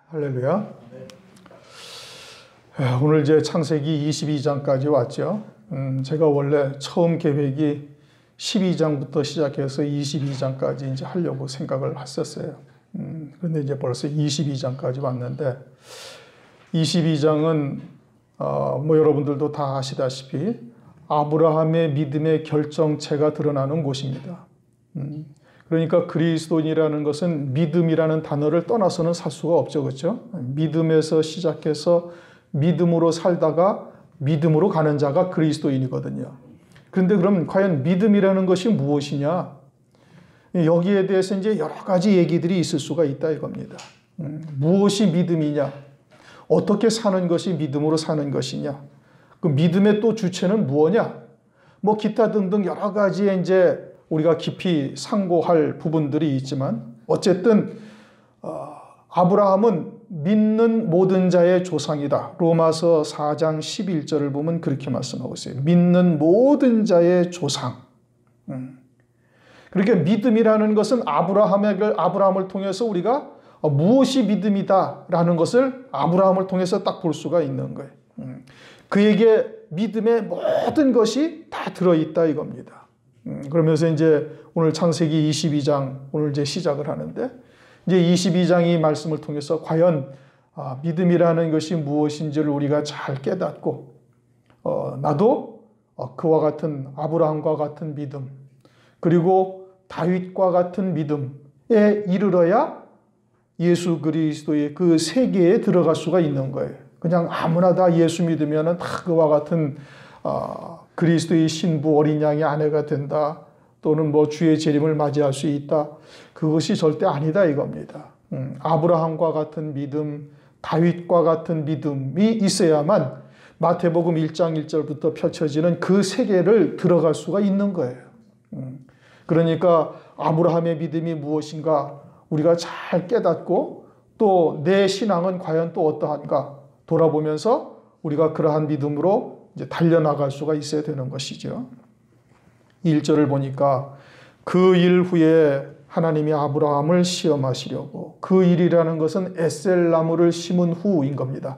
할렐루야. 오늘 이제 창세기 22장까지 왔죠. 제가 원래 처음 계획이 12장부터 시작해서 22장까지 이제 하려고 생각을 했었어요. 그런데 이제 벌써 22장까지 왔는데, 22장은 뭐 여러분들도 다 아시다시피 아브라함의 믿음의 결정체가 드러나는 곳입니다. 그러니까 그리스도인이라는 것은 믿음이라는 단어를 떠나서는 살 수가 없죠. 그렇죠? 믿음에서 시작해서 믿음으로 살다가 믿음으로 가는 자가 그리스도인이거든요. 그런데 그럼 과연 믿음이라는 것이 무엇이냐? 여기에 대해서 이제 여러 가지 얘기들이 있을 수가 있다 이겁니다. 무엇이 믿음이냐? 어떻게 사는 것이 믿음으로 사는 것이냐? 그 믿음의 또 주체는 무엇이냐? 뭐 기타 등등 여러 가지의 이제 우리가 깊이 상고할 부분들이 있지만, 어쨌든 아브라함은 믿는 모든 자의 조상이다. 로마서 4장 11절을 보면 그렇게 말씀하고 있어요. 믿는 모든 자의 조상. 그렇게 믿음이라는 것은 아브라함을 통해서 우리가 무엇이 믿음이다라는 것을 아브라함을 통해서 딱 볼 수가 있는 거예요. 그에게 믿음의 모든 것이 다 들어있다 이겁니다. 그러면서 이제 오늘 창세기 22장 오늘 이제 시작을 하는데, 이제 22장이 말씀을 통해서 과연 믿음이라는 것이 무엇인지를 우리가 잘 깨닫고, 나도 그와 같은 아브라함과 같은 믿음, 그리고 다윗과 같은 믿음에 이르러야 예수 그리스도의 그 세계에 들어갈 수가 있는 거예요. 그냥 아무나 다 예수 믿으면은 다 그와 같은 그리스도의 신부 어린 양의 아내가 된다, 또는 뭐 주의 재림을 맞이할 수 있다. 그것이 절대 아니다 이겁니다. 아브라함과 같은 믿음, 다윗과 같은 믿음이 있어야만 마태복음 1장 1절부터 펼쳐지는 그 세계를 들어갈 수가 있는 거예요. 그러니까 아브라함의 믿음이 무엇인가 우리가 잘 깨닫고, 또 내 신앙은 과연 또 어떠한가 돌아보면서 우리가 그러한 믿음으로 이제 달려나갈 수가 있어야 되는 것이죠. 1절을 보니까 그 일 후에 하나님이 아브라함을 시험하시려고, 그 일이라는 것은 에셀나무를 심은 후인 겁니다.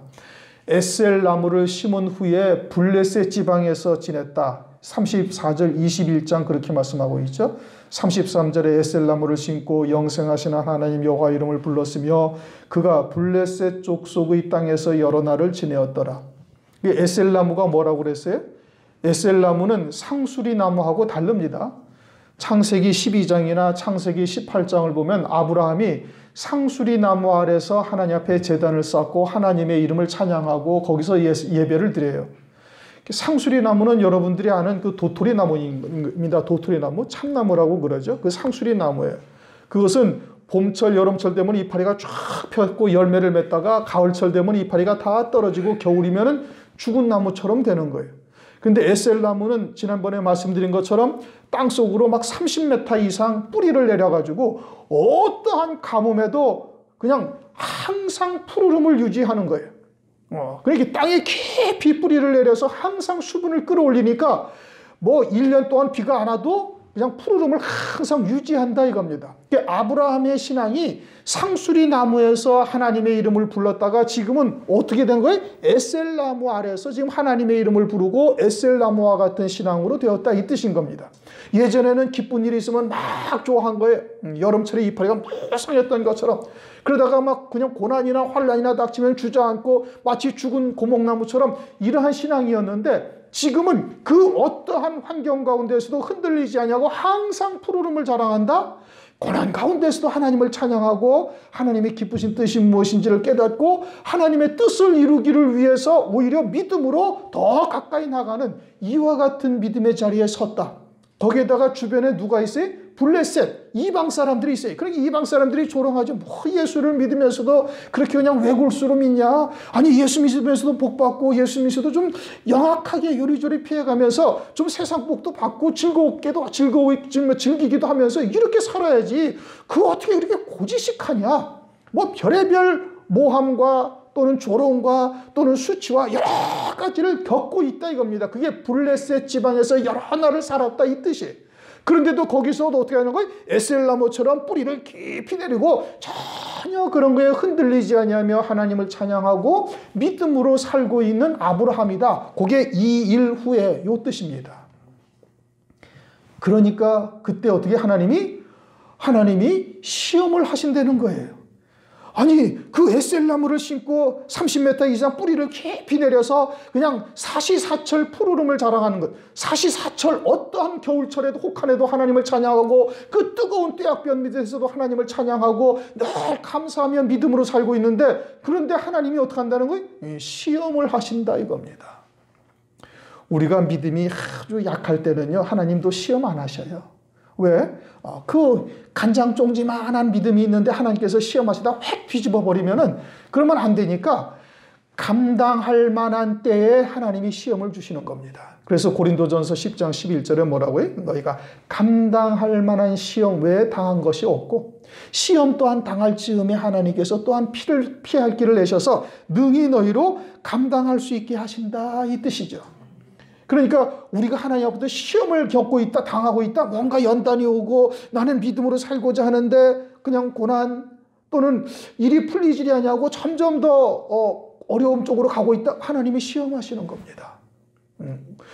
에셀나무를 심은 후에 블레셋 지방에서 지냈다. 34절 21장 그렇게 말씀하고 있죠. 33절에 에셀나무를 심고 영생하신 하나님 여호와 이름을 불렀으며 그가 블레셋 족속의 땅에서 여러 날을 지내었더라. 에셀나무가 뭐라고 그랬어요? 에셀나무는 상수리 나무하고 다릅니다. 창세기 12장이나 창세기 18장을 보면 아브라함이 상수리 나무 아래서 하나님 앞에 제단을 쌓고 하나님의 이름을 찬양하고 거기서 예배를 드려요. 상수리 나무는 여러분들이 아는 그 도토리 나무입니다. 도토리 나무, 참나무라고 그러죠. 그 상수리 나무예요. 그것은 봄철, 여름철 되면 이파리가 쫙 폈고 열매를 맺다가 가을철 되면 이파리가 다 떨어지고 겨울이면은 죽은 나무처럼 되는 거예요. 근데 에셀나무는 지난번에 말씀드린 것처럼 땅속으로 막 30m 이상 뿌리를 내려가지고 어떠한 가뭄에도 그냥 항상 푸르름을 유지하는 거예요. 그러니까 땅에 깊이 뿌리를 내려서 항상 수분을 끌어올리니까 뭐 1년 동안 비가 안 와도 그냥 푸르름을 항상 유지한다 이겁니다. 아브라함의 신앙이 상수리 나무에서 하나님의 이름을 불렀다가 지금은 어떻게 된 거예요? 에셀나무 아래에서 지금 하나님의 이름을 부르고 에셀나무와 같은 신앙으로 되었다 이 뜻인 겁니다. 예전에는 기쁜 일이 있으면 막 좋아한 거예요. 여름철에 이파리가 무성했던 것처럼. 그러다가 막 그냥 고난이나 환난이나 닥치면 주저앉고 마치 죽은 고목나무처럼 이러한 신앙이었는데, 지금은 그 어떠한 환경 가운데서도 흔들리지 않냐고 항상 푸르름을 자랑한다. 고난 가운데서도 하나님을 찬양하고 하나님의 기쁘신 뜻이 무엇인지를 깨닫고 하나님의 뜻을 이루기를 위해서 오히려 믿음으로 더 가까이 나가는 이와 같은 믿음의 자리에 섰다. 거기에다가 주변에 누가 있어요? 블레셋, 이방 사람들이 있어요. 그러니까 이방 사람들이 조롱하죠. 뭐 예수를 믿으면서도 그렇게 그냥 왜골수로 믿냐? 아니 예수 믿으면서도 복 받고 예수 믿으면서도 좀 영악하게 요리조리 피해가면서 좀 세상 복도 받고 즐기기도 하면서 이렇게 살아야지. 그 어떻게 이렇게 고지식하냐? 뭐 별의별 모함과 또는 조롱과 또는 수치와 여러 가지를 겪고 있다 이겁니다. 그게 블레셋 지방에서 여러 날을 살았다 이 뜻이에요. 그런데도 거기서도 어떻게 하는 거예요? 에셀나무처럼 뿌리를 깊이 내리고 저 전혀 그런 거에 흔들리지 아니하며 하나님을 찬양하고 믿음으로 살고 있는 아브라함이다. 그게 이 일 후에 요 뜻입니다. 그러니까 그때 어떻게 하나님이 시험을 하신다는 거예요. 아니 그 에셀나무를 심고 30m 이상 뿌리를 깊이 내려서 그냥 사시사철 푸르름을 자랑하는 것, 사시사철 어떠한 겨울철에도 혹한에도 하나님을 찬양하고 그 뜨거운 떼약볕 밑에서도 하나님을 찬양하고 늘 감사하며 믿음으로 살고 있는데, 그런데 하나님이 어떻게 한다는 거예요? 시험을 하신다 이겁니다. 우리가 믿음이 아주 약할 때는요, 하나님도 시험 안 하셔요. 왜? 그 간장종지만한 믿음이 있는데 하나님께서 시험하시다 획 뒤집어 버리면은 그러면 안 되니까 감당할 만한 때에 하나님이 시험을 주시는 겁니다. 그래서 고린도전서 10장 11절에 뭐라고 해요? 너희가 감당할 만한 시험 외에 당한 것이 없고 시험 또한 당할 즈음에 하나님께서 또한 피할 길을 내셔서 능히 너희로 감당할 수 있게 하신다 이 뜻이죠. 그러니까 우리가 하나님 앞에서 시험을 겪고 있다, 당하고 있다, 뭔가 연단이 오고 나는 믿음으로 살고자 하는데 그냥 고난 또는 일이 풀리지 않냐고 점점 더 어려움 쪽으로 가고 있다. 하나님이 시험하시는 겁니다.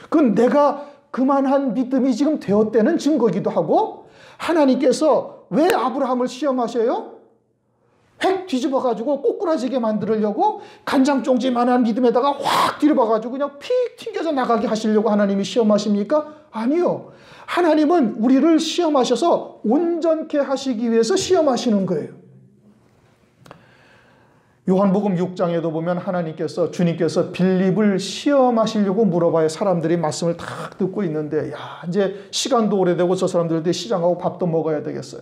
그건 내가 그만한 믿음이 지금 되었다는 증거이기도 하고, 하나님께서 왜 아브라함을 시험하셔요? 획 뒤집어가지고 꼬꾸라지게 만들려고 간장종지만한 믿음에다가 확 뒤집어가지고 그냥 픽 튕겨져 나가게 하시려고 하나님이 시험하십니까? 아니요. 하나님은 우리를 시험하셔서 온전케 하시기 위해서 시험하시는 거예요. 요한복음 6장에도 보면 주님께서 빌립을 시험하시려고 물어봐요. 사람들이 말씀을 딱 듣고 있는데, 이제 시간도 오래되고 저 사람들한테 시장하고 밥도 먹어야 되겠어요.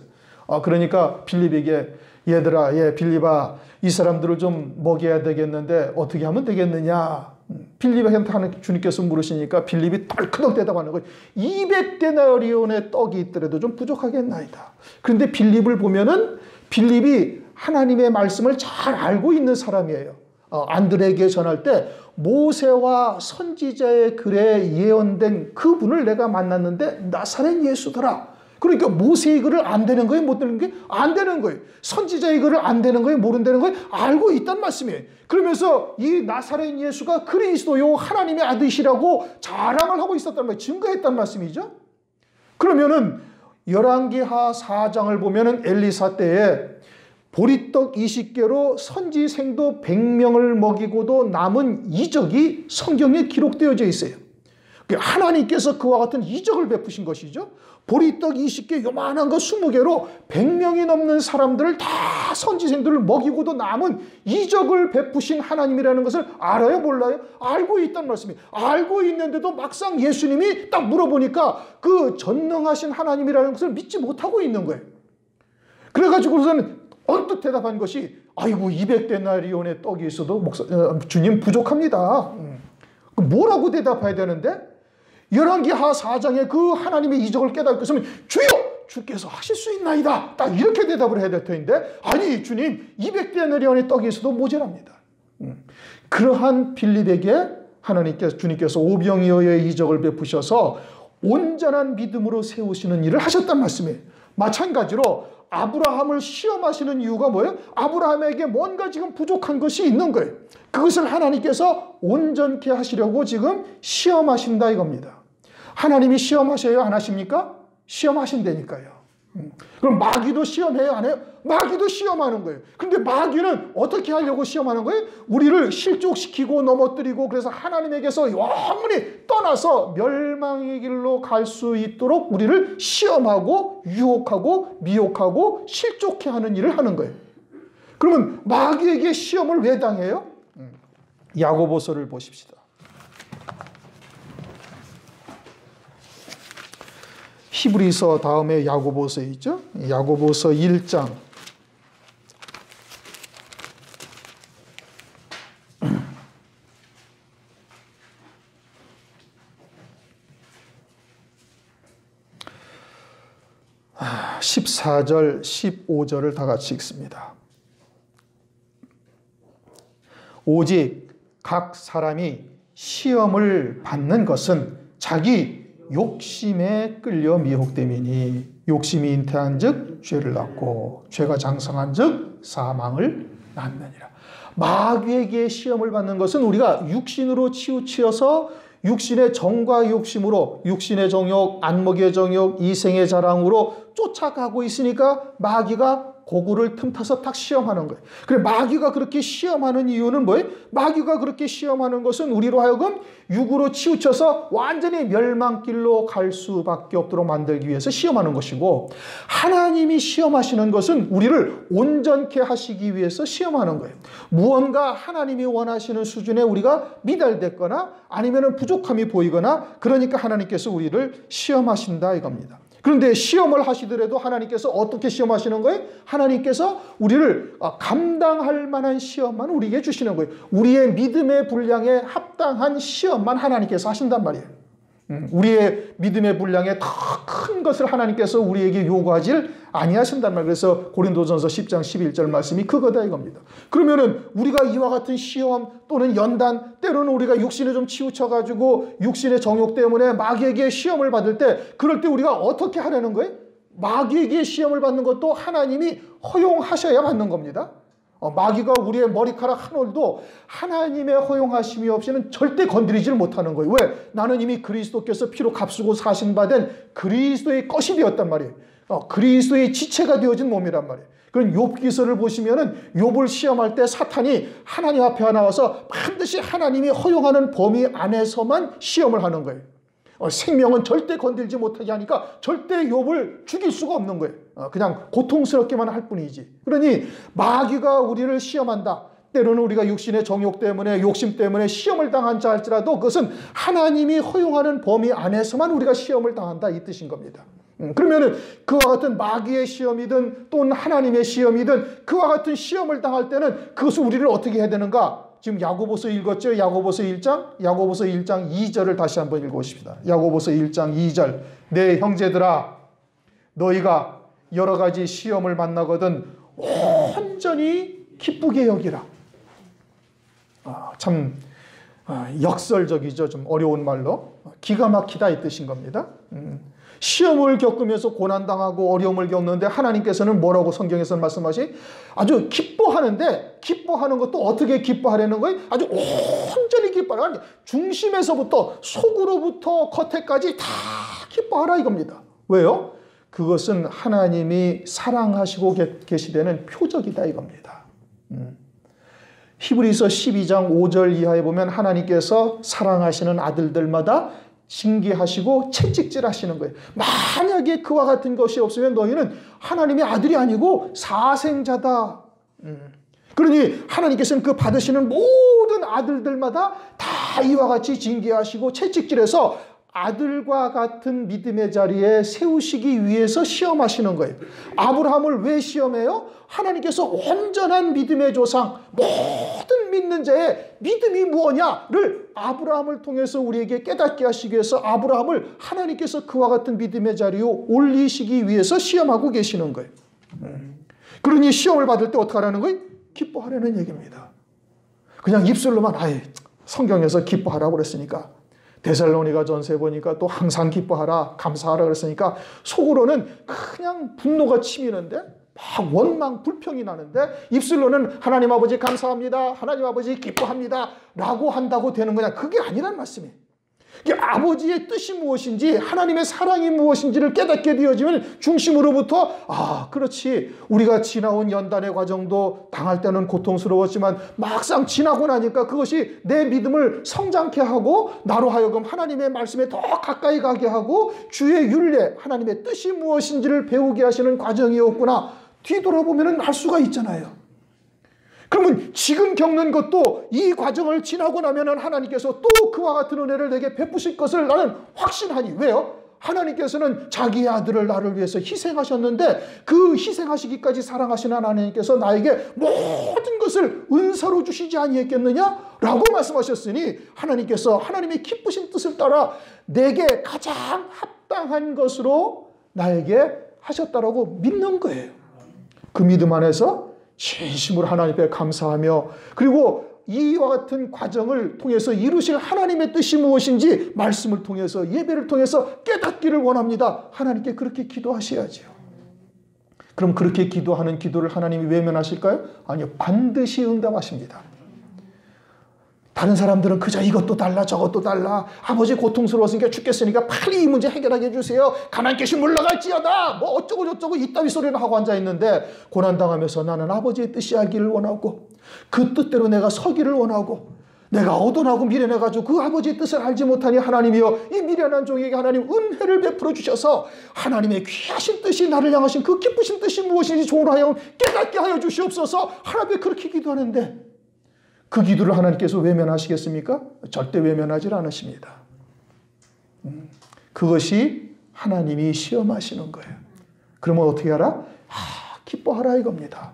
그러니까 빌립에게 얘들아, 빌립아, 이 사람들을 좀 먹여야 되겠는데 어떻게 하면 되겠느냐? 빌립한테 주님께서 물으시니까 빌립이 덜크덕 대답하는 거예요. 200데나리온의 떡이 있더라도 좀 부족하겠나이다. 그런데 빌립을 보면은 빌립이 하나님의 말씀을 잘 알고 있는 사람이에요. 안드레에게 전할 때 모세와 선지자의 글에 예언된 그분을 내가 만났는데 나사렛 예수더라. 그러니까 모세의 글을 안 되는 거예요? 못 되는 게? 안 되는 거예요. 선지자의 글을 안 되는 거예요? 모른다는 거예요? 알고 있단 말씀이에요. 그러면서 이 나사렛 예수가 그리스도요 하나님의 아들이시라고 자랑을 하고 있었단 말이에요. 증거했단 말씀이죠. 그러면은 열왕기하 4장을 보면은 엘리사 때에 보리떡 20개로 선지생도 100명을 먹이고도 남은 이적이 성경에 기록되어져 있어요. 하나님께서 그와 같은 이적을 베푸신 것이죠. 보리떡 20개 요만한 거 20개로 100명이 넘는 사람들을 다 선지생들을 먹이고도 남은 이적을 베푸신 하나님이라는 것을 알아요, 몰라요? 알고 있단 말씀이에요. 알고 있는데도 막상 예수님이 딱 물어보니까 그 전능하신 하나님이라는 것을 믿지 못하고 있는 거예요. 그래가지고서는 언뜻 대답한 것이 아이고 200데나리온의 떡이 있어도 주님 부족합니다. 뭐라고 대답해야 되는데? 열왕기하 4장에 그 하나님의 이적을 깨닫고 있으면 주여 주께서 하실 수 있나이다. 딱 이렇게 대답을 해야 될 텐데 아니 주님 200데나리온의 떡이 있어도 모자랍니다. 그러한 빌립에게 주님께서 오병이어의 이적을 베푸셔서 온전한 믿음으로 세우시는 일을 하셨단 말씀이에요. 마찬가지로 아브라함을 시험하시는 이유가 뭐예요? 아브라함에게 뭔가 지금 부족한 것이 있는 거예요. 그것을 하나님께서 온전케 하시려고 지금 시험하신다 이겁니다. 하나님이 시험하셔요? 안 하십니까? 시험하신다니까요. 그럼 마귀도 시험해요? 안 해요? 마귀도 시험하는 거예요. 근데 마귀는 어떻게 하려고 시험하는 거예요? 우리를 실족시키고 넘어뜨리고 그래서 하나님에게서 영원히 떠나서 멸망의 길로 갈 수 있도록 우리를 시험하고 유혹하고 미혹하고 실족해 하는 일을 하는 거예요. 그러면 마귀에게 시험을 왜 당해요? 야고보서를 보십시다. 히브리서 다음에 야고보서 있죠? 야고보서 1장 14절 15절을 다 같이 읽습니다. 오직 각 사람이 시험을 받는 것은 자기 욕심에 끌려 미혹됨이니 욕심이 잉태한 즉 죄를 낳고 죄가 장성한 즉 사망을 낳느니라. 마귀에게 시험을 받는 것은 우리가 육신으로 치우치어서 육신의 정과 욕심으로 육신의 정욕, 안목의 정욕, 이생의 자랑으로 쫓아가고 있으니까 마귀가 고구를 틈타서 딱 시험하는 거예요. 그래, 마귀가 그렇게 시험하는 이유는 뭐예요? 마귀가 그렇게 시험하는 것은 우리로 하여금 육으로 치우쳐서 완전히 멸망길로 갈 수밖에 없도록 만들기 위해서 시험하는 것이고, 하나님이 시험하시는 것은 우리를 온전케 하시기 위해서 시험하는 거예요. 무언가 하나님이 원하시는 수준에 우리가 미달됐거나 아니면 부족함이 보이거나 그러니까 하나님께서 우리를 시험하신다 이겁니다. 그런데 시험을 하시더라도 하나님께서 어떻게 시험하시는 거예요? 하나님께서 우리를 감당할 만한 시험만 우리에게 주시는 거예요. 우리의 믿음의 분량에 합당한 시험만 하나님께서 하신단 말이에요. 우리의 믿음의 분량에 더 큰 것을 하나님께서 우리에게 요구하질 아니하신단 말이에요. 그래서 고린도전서 10장 11절 말씀이 그거다 이겁니다. 그러면은 우리가 이와 같은 시험 또는 연단, 때로는 우리가 육신에 좀 치우쳐가지고 육신의 정욕 때문에 마귀에게 시험을 받을 때, 그럴 때 우리가 어떻게 하려는 거예요? 마귀에게 시험을 받는 것도 하나님이 허용하셔야 받는 겁니다. 마귀가 우리의 머리카락 한 올도 하나님의 허용하심이 없이는 절대 건드리지를 못하는 거예요. 왜? 나는 이미 그리스도께서 피로 값쓰고 사신 바 된 그리스도의 것이 되었단 말이에요. 그리스도의 지체가 되어진 몸이란 말이에요. 그런 욥기서를 보시면은 욥을 시험할 때 사탄이 하나님 앞에 나와서 반드시 하나님이 허용하는 범위 안에서만 시험을 하는 거예요. 생명은 절대 건들지 못하게 하니까 절대 욥을 죽일 수가 없는 거예요. 그냥 고통스럽게만 할 뿐이지. 그러니 마귀가 우리를 시험한다. 때로는 우리가 육신의 정욕 때문에 욕심 때문에 시험을 당한 자 할지라도 그것은 하나님이 허용하는 범위 안에서만 우리가 시험을 당한다 이 뜻인 겁니다. 그러면은 그와 같은 마귀의 시험이든 또는 하나님의 시험이든 그와 같은 시험을 당할 때는 그것을 우리를 어떻게 해야 되는가? 지금 야고보서 읽었죠? 야고보서 1장 2절을 다시 한번 읽어보십시다. 야고보서 1장 2절. 내 형제들아, 너희가 여러 가지 시험을 만나거든 온전히 기쁘게 여기라. 참 역설적이죠. 좀 어려운 말로. 기가 막히다 이 뜻인 겁니다. 시험을 겪으면서 고난당하고 어려움을 겪는데 하나님께서는 뭐라고 성경에서 말씀하시? 아주 기뻐하는데, 기뻐하는 것도 어떻게 기뻐하려는 거예요? 아주 온전히 기뻐하라. 중심에서부터 속으로부터 겉에까지 다 기뻐하라 이겁니다. 왜요? 그것은 하나님이 사랑하시고 계시되는 표적이다 이겁니다. 히브리서 12장 5절 이하에 보면 하나님께서 사랑하시는 아들들마다 징계하시고 채찍질 하시는 거예요. 만약에 그와 같은 것이 없으면 너희는 하나님의 아들이 아니고 사생자다. 그러니 하나님께서는 그 받으시는 모든 아들들마다 다 이와 같이 징계하시고 채찍질해서 아들과 같은 믿음의 자리에 세우시기 위해서 시험하시는 거예요. 아브라함을 왜 시험해요? 하나님께서 온전한 믿음의 조상, 모든 믿는 자의 믿음이 무엇냐를 아브라함을 통해서 우리에게 깨닫게 하시기 위해서 아브라함을 하나님께서 그와 같은 믿음의 자리에 올리시기 위해서 시험하고 계시는 거예요. 그러니 시험을 받을 때 어떻게 하라는 거예요? 기뻐하라는 얘기입니다. 그냥 입술로만 성경에서 기뻐하라고 그랬으니까, 데살로니가 전서에 보니까 또 항상 기뻐하라, 감사하라 그랬으니까 속으로는 그냥 분노가 치미는데 막 원망, 불평이 나는데 입술로는 하나님 아버지 감사합니다, 하나님 아버지 기뻐합니다 라고 한다고 되는 거냐? 그게 아니란 말씀이에요. 아버지의 뜻이 무엇인지 하나님의 사랑이 무엇인지를 깨닫게 되어지면 중심으로부터 그렇지, 우리가 지나온 연단의 과정도 당할 때는 고통스러웠지만 막상 지나고 나니까 그것이 내 믿음을 성장케 하고 나로 하여금 하나님의 말씀에 더 가까이 가게 하고 주의 율례, 하나님의 뜻이 무엇인지를 배우게 하시는 과정이었구나, 뒤돌아보면 알 수가 있잖아요. 그러면 지금 겪는 것도 이 과정을 지나고 나면 하나님께서 또 그와 같은 은혜를 내게 베푸실 것을 나는 확신하니. 왜요? 하나님께서는 자기의 아들을 나를 위해서 희생하셨는데 그 희생하시기까지 사랑하시는 하나님께서 나에게 모든 것을 은사로 주시지 아니했겠느냐? 라고 말씀하셨으니 하나님께서 하나님의 기쁘신 뜻을 따라 내게 가장 합당한 것으로 나에게 하셨다라고 믿는 거예요. 그 믿음 안에서 진심으로 하나님 앞에 감사하며, 그리고 이와 같은 과정을 통해서 이루실 하나님의 뜻이 무엇인지 말씀을 통해서 예배를 통해서 깨닫기를 원합니다. 하나님께 그렇게 기도하셔야죠. 그럼 그렇게 기도하는 기도를 하나님이 외면하실까요? 아니요. 반드시 응답하십니다. 다른 사람들은 그저 이것도 달라 저것도 달라, 아버지 고통스러웠으니까 죽겠으니까 빨리 이 문제 해결하게 해주세요, 가난 계시 물러갈지어다, 뭐 어쩌고 저쩌고 이따위 소리를 하고 앉아있는데, 고난당하면서 나는 아버지의 뜻이 알기를 원하고 그 뜻대로 내가 서기를 원하고 내가 어둔하고 미련해가지고 그 아버지의 뜻을 알지 못하니 하나님이여 이 미련한 종에게 하나님 은혜를 베풀어 주셔서 하나님의 귀하신 뜻이 나를 향하신 그 기쁘신 뜻이 무엇인지 종으로 하여금 깨닫게 하여 주시옵소서. 하나님께 그렇게 기도하는데 그 기도를 하나님께서 외면하시겠습니까? 절대 외면하지 않으십니다. 그것이 하나님이 시험하시는 거예요. 그러면 어떻게 하라? 기뻐하라 이겁니다.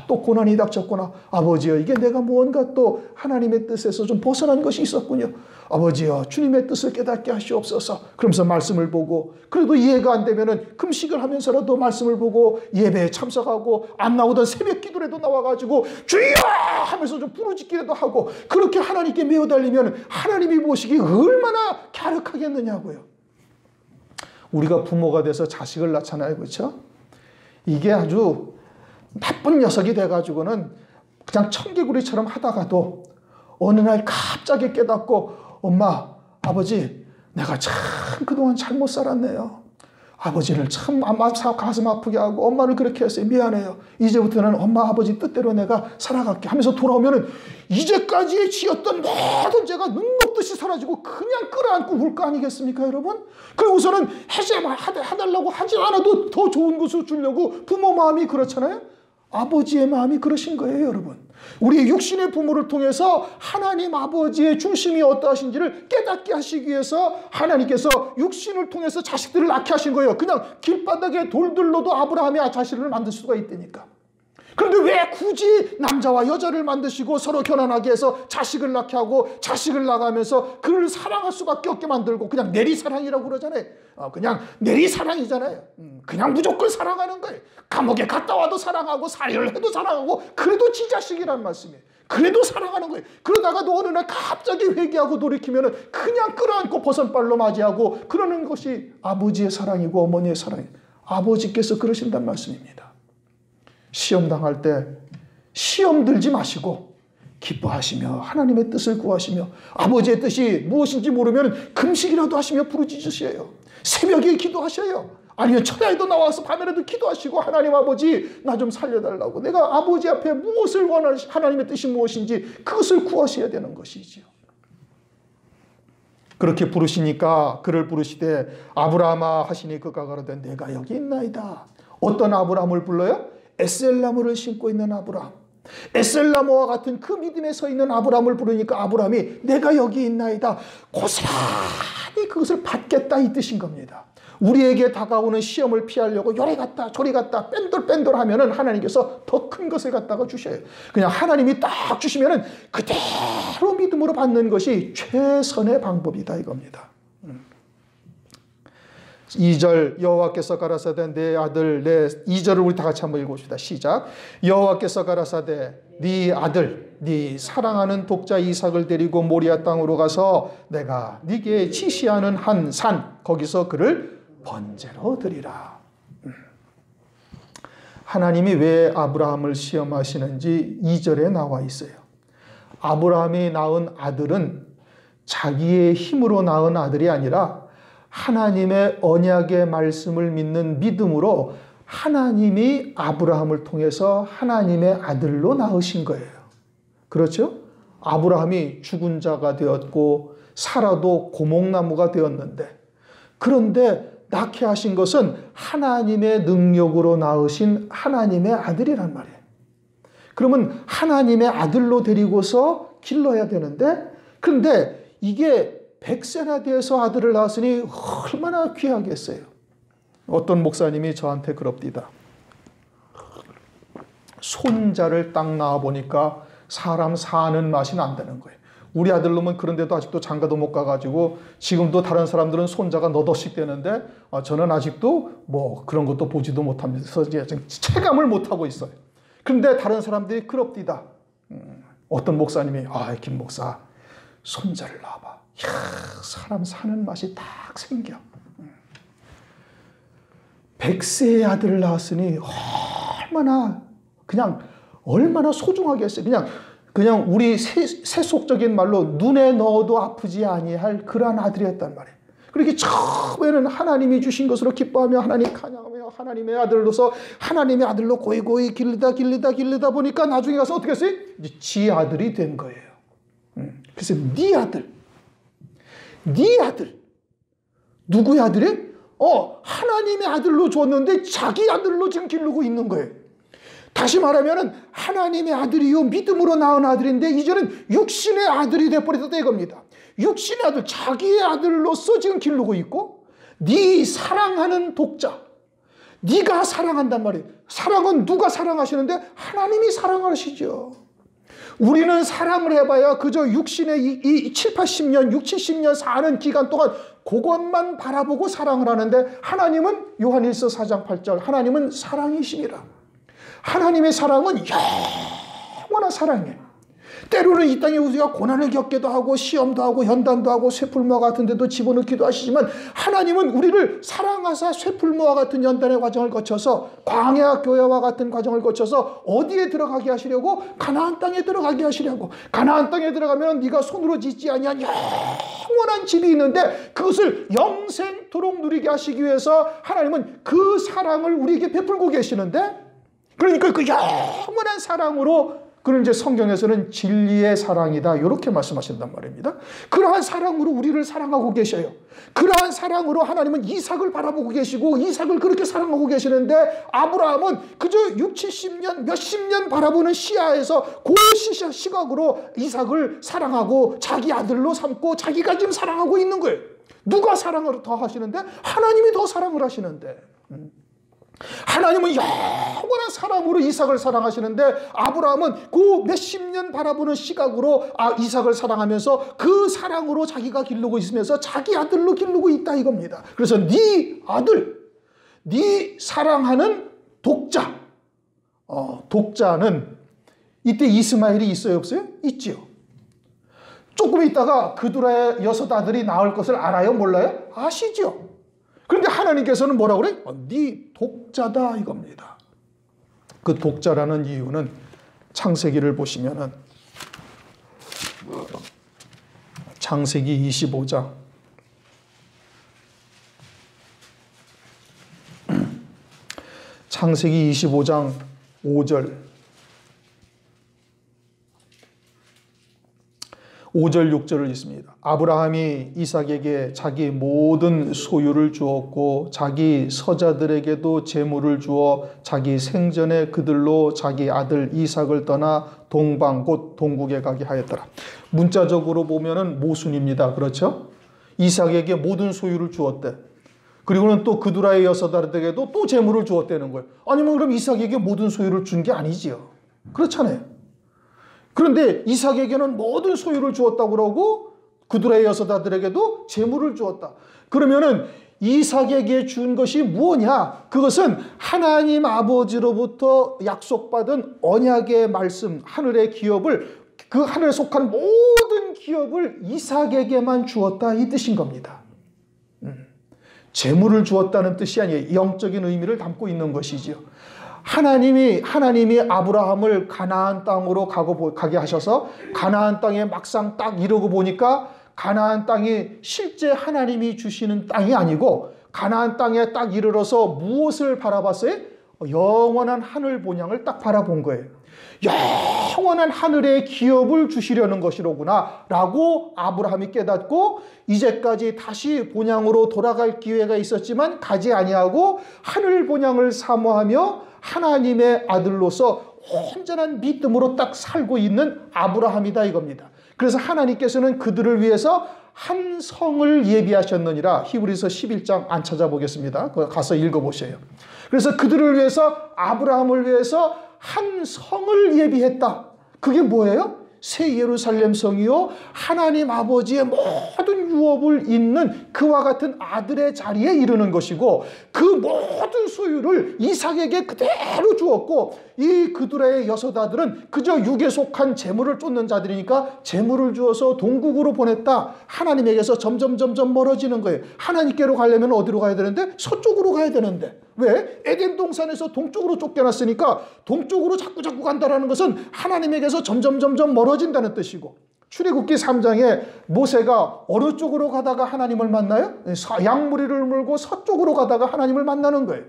또 고난이 닥쳤구나. 아버지여, 이게 내가 무언가 또 하나님의 뜻에서 좀 벗어난 것이 있었군요. 아버지여, 주님의 뜻을 깨닫게 하시옵소서. 그러면서 말씀을 보고, 그래도 이해가 안 되면은 금식을 하면서라도 말씀을 보고 예배에 참석하고, 안 나오던 새벽 기도라도 나와가지고 주여 하면서 좀 부르짖기라도 하고, 그렇게 하나님께 매어 달리면 하나님이 보시기 얼마나 갸륵하겠느냐고요. 우리가 부모가 돼서 자식을 낳잖아요. 그렇죠? 이게 아주 나쁜 녀석이 돼가지고는 그냥 청개구리처럼 하다가도 어느 날 갑자기 깨닫고, 엄마, 아버지, 내가 참 그동안 잘못 살았네요. 아버지를 참 가슴 아프게 하고 엄마를 그렇게 했어요. 미안해요. 이제부터는 엄마, 아버지 뜻대로 내가 살아갈게 하면서 돌아오면은 이제까지의 지었던 모든 죄가 눈 녹듯이 사라지고 그냥 끌어안고 울 거 아니겠습니까, 여러분? 그리고서는 해달라고 하지 않아도 더 좋은 것을 주려고 부모 마음이 그렇잖아요. 아버지의 마음이 그러신 거예요, 여러분. 우리 육신의 부모를 통해서 하나님 아버지의 중심이 어떠하신지를 깨닫게 하시기 위해서 하나님께서 육신을 통해서 자식들을 낳게 하신 거예요. 그냥 길바닥에 돌들로도 아브라함이 자식을 만들 수가 있다니까. 그런데 왜 굳이 남자와 여자를 만드시고 서로 결혼하게 해서 자식을 낳게 하고, 자식을 낳아가면서 그를 사랑할 수밖에 없게 만들고, 그냥 내리사랑이라고 그러잖아요. 그냥 내리사랑이잖아요. 그냥 무조건 사랑하는 거예요. 감옥에 갔다 와도 사랑하고 살해를 해도 사랑하고, 그래도 지 자식이란 말씀이에요. 그래도 사랑하는 거예요. 그러다가도 어느 날 갑자기 회개하고 돌이키면은 그냥 끌어안고 버선발로 맞이하고, 그러는 것이 아버지의 사랑이고 어머니의 사랑이에요. 아버지께서 그러신단 말씀입니다. 시험 당할 때 시험 들지 마시고 기뻐하시며 하나님의 뜻을 구하시며, 아버지의 뜻이 무엇인지 모르면 금식이라도 하시며 부르짖으셔요. 새벽에 기도하셔요. 아니면 철야에도 나와서 밤에라도 기도하시고, 하나님 아버지 나 좀 살려달라고, 내가 아버지 앞에 무엇을 원하시, 하나님의 뜻이 무엇인지 그것을 구하셔야 되는 것이지요. 그렇게 부르시니까 그를 부르시되 아브라함아 하시니 그가 가로되 내가 여기 있나이다. 어떤 아브라함을 불러요? 에셀나무를 신고 있는 아브라함. 에셀나무와 같은 그 믿음에 서 있는 아브라함을 부르니까 아브라함이 내가 여기 있나이다. 고스란히 그것을 받겠다 이 뜻인 겁니다. 우리에게 다가오는 시험을 피하려고 요리 갔다 저리 갔다 뺀돌뺀돌 하면은 하나님께서 더 큰 것을 갖다가 주셔요. 그냥 하나님이 딱 주시면은 그대로 믿음으로 받는 것이 최선의 방법이다 이겁니다. 2절 여호와께서 가라사대 내 아들 내 2절을 우리 다 같이 한번 읽어봅시다. 시작. 여호와께서 가라사대 네 아들 네 사랑하는 독자 이삭을 데리고 모리아 땅으로 가서 내가 네게 지시하는 한 산 거기서 그를 번제로 드리라. 하나님이 왜 아브라함을 시험하시는지 2절에 나와 있어요. 아브라함이 낳은 아들은 자기의 힘으로 낳은 아들이 아니라 하나님의 언약의 말씀을 믿는 믿음으로 하나님이 아브라함을 통해서 하나님의 아들로 낳으신 거예요. 그렇죠? 아브라함이 죽은 자가 되었고 사라도 고목나무가 되었는데, 그런데 낳게 하신 것은 하나님의 능력으로 낳으신 하나님의 아들이란 말이에요. 그러면 하나님의 아들로 데리고서 길러야 되는데, 그런데 이게 100세나 되어서 아들을 낳았으니 얼마나 귀하겠어요. 어떤 목사님이 저한테 그럽디다. 손자를 딱 낳아보니까 사람 사는 맛이 난다는 거예요. 우리 아들놈은 그런데도 아직도 장가도 못 가가지고 지금도 다른 사람들은 손자가 너덧씩 되는데 저는 아직도 뭐 그런 것도 보지도 못하면서 체감을 못하고 있어요. 그런데 다른 사람들이 그럽디다. 어떤 목사님이 김 목사 손자를 낳아봐. 이야, 사람 사는 맛이 딱 생겨. 100세의 아들을 낳았으니 얼마나 소중하겠어요. 그냥 우리 세속적인 말로 눈에 넣어도 아프지 아니할 그러한 아들이었단 말이에요. 그렇게 처음에는 하나님이 주신 것으로 기뻐하며 하나님 찬양하며 하나님의 아들로서 하나님의 아들로 고이고이 길르다 보니까 나중에 가서 어떻게 했어요? 이제 지 아들이 된 거예요. 그래서 네 아들 누구의 아들이? 하나님의 아들로 줬는데 자기 아들로 지금 기르고 있는 거예요. 다시 말하면 하나님의 아들이요 믿음으로 낳은 아들인데 이제는 육신의 아들이 되어버렸다 이겁니다. 육신의 아들, 자기의 아들로서 지금 기르고 있고 네 사랑하는 독자, 네가 사랑한단 말이에요. 사랑은 누가 사랑하시는데? 하나님이 사랑하시죠. 우리는 사랑을 해봐야 그저 육신의 이 7, 80년, 6, 70년 사는 기간 동안 그것만 바라보고 사랑을 하는데 하나님은 요한일서 4장 8절 하나님은 사랑이십니다. 하나님의 사랑은 영원한 사랑이에요. 때로는 이 땅에 우리가 고난을 겪기도 하고 시험도 하고 연단도 하고 쇠풀무와 같은 데도 집어넣기도 하시지만 하나님은 우리를 사랑하사 쇠풀무와 같은 연단의 과정을 거쳐서 광야 교회와 같은 과정을 거쳐서 어디에 들어가게 하시려고? 가나안 땅에 들어가게 하시려고. 가나안 땅에 들어가면 네가 손으로 짓지 아니한 영원한 집이 있는데 그것을 영생토록 누리게 하시기 위해서 하나님은 그 사랑을 우리에게 베풀고 계시는데 그러니까 그 영원한 사랑으로 그런 이제 성경에서는 진리의 사랑이다 이렇게 말씀하신단 말입니다. 그러한 사랑으로 우리를 사랑하고 계셔요. 그러한 사랑으로 하나님은 이삭을 바라보고 계시고 이삭을 그렇게 사랑하고 계시는데 아브라함은 그저 6, 70년 몇십 년 바라보는 시야에서 그 시각으로 이삭을 사랑하고 자기 아들로 삼고 자기가 지금 사랑하고 있는 거예요. 누가 사랑을 더 하시는데? 하나님이 더 사랑을 하시는데 하나님은 영원한 사랑으로 이삭을 사랑하시는데 아브라함은 그 몇십 년 바라보는 시각으로 이삭을 사랑하면서 그 사랑으로 자기가 기르고 있으면서 자기 아들로 기르고 있다 이겁니다. 그래서 네 아들, 네 사랑하는 독자, 독자는 이때 이스마엘이 있어요 없어요? 있지요. 조금 있다가 그두라의 6 아들이 나올 것을 알아요 몰라요? 아시죠. 그런데 하나님께서는 뭐라고 그래? 네 독자다 이겁니다. 그 독자라는 이유는 창세기를 보시면은 창세기 25장 창세기 25장 5절 5절 6절을 읽습니다. 아브라함이 이삭에게 자기 모든 소유를 주었고 자기 서자들에게도 재물을 주어 자기 생전에 그들로 자기 아들 이삭을 떠나 동방 곧 동국에 가게 하였더라. 문자적으로 보면은 모순입니다. 그렇죠? 이삭에게 모든 소유를 주었대. 그리고는 또 그두라의 6 아들에게도 또 재물을 주었다는 거예요. 아니면 그럼 이삭에게 모든 소유를 준 게 아니지요. 그렇잖아요. 그런데 이삭에게는 모든 소유를 주었다고 그러고 그두라의 6 아들에게도 재물을 주었다. 그러면은 이삭에게 준 것이 무엇이냐? 그것은 하나님 아버지로부터 약속받은 언약의 말씀, 하늘의 기업을 그 하늘에 속한 모든 기업을 이삭에게만 주었다 이 뜻인 겁니다. 재물을 주었다는 뜻이 아니에요. 영적인 의미를 담고 있는 것이지요. 하나님이 아브라함을 가나안 땅으로 가게 하셔서 가나안 땅에 막상 딱 이르고 보니까 가나안 땅이 실제 하나님이 주시는 땅이 아니고 가나안 땅에 딱 이르러서 무엇을 바라봤어요? 영원한 하늘 본향을 딱 바라본 거예요. 영원한 하늘의 기업을 주시려는 것이로구나 라고 아브라함이 깨닫고 이제까지 다시 본향으로 돌아갈 기회가 있었지만 가지 아니하고 하늘 본향을 사모하며 하나님의 아들로서 온전한 믿음으로 딱 살고 있는 아브라함이다 이겁니다. 그래서 하나님께서는 그들을 위해서 한 성을 예비하셨느니라. 히브리서 11장 안 찾아보겠습니다. 가서 읽어보세요. 그래서 그들을 위해서 아브라함을 위해서 한 성을 예비했다. 그게 뭐예요? 새 예루살렘 성이요 하나님 아버지의 모든 유업을 잇는 그와 같은 아들의 자리에 이르는 것이고, 그 모든 소유를 이삭에게 그대로 주었고, 이 그두라의 여섯 아들은 그저 육에 속한 재물을 쫓는 자들이니까 재물을 주어서 동국으로 보냈다. 하나님에게서 점점 멀어지는 거예요. 하나님께로 가려면 어디로 가야 되는데? 서쪽으로 가야 되는데. 왜? 에덴 동산에서 동쪽으로 쫓겨났으니까 동쪽으로 자꾸 간다라는 것은 하나님에게서 점점 멀어진다는 뜻이고, 출애굽기 3장에 모세가 어느 쪽으로 가다가 하나님을 만나요? 양무리를 물고 서쪽으로 가다가 하나님을 만나는 거예요.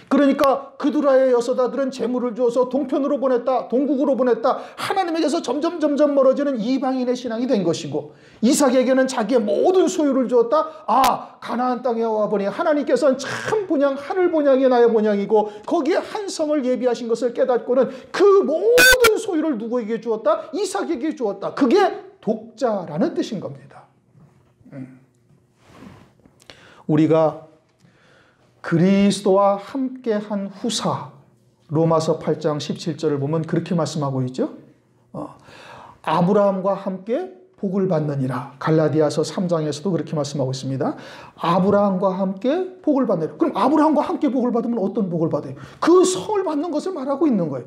그러니까 그두라의 여섯 아들은 재물을 주어서 동편으로 보냈다, 동국으로 보냈다. 하나님에게서 점점 멀어지는 이방인의 신앙이 된 것이고, 이삭에게는 자기의 모든 소유를 주었다. 아, 가나안 땅에 와보니 하나님께서는 참 본향, 하늘 본향이 나의 본향이고 거기에 한 성을 예비하신 것을 깨닫고는 그 모든 소유를 누구에게 주었다? 이삭에게 주었다. 그게 독자라는 뜻인 겁니다. 우리가 그리스도와 함께한 후사, 로마서 8장 17절을 보면 그렇게 말씀하고 있죠. 아브라함과 함께 복을 받느니라. 갈라디아서 3장에서도 그렇게 말씀하고 있습니다. 아브라함과 함께 복을 받느니라. 그럼 아브라함과 함께 복을 받으면 어떤 복을 받아요? 그 성을 받는 것을 말하고 있는 거예요.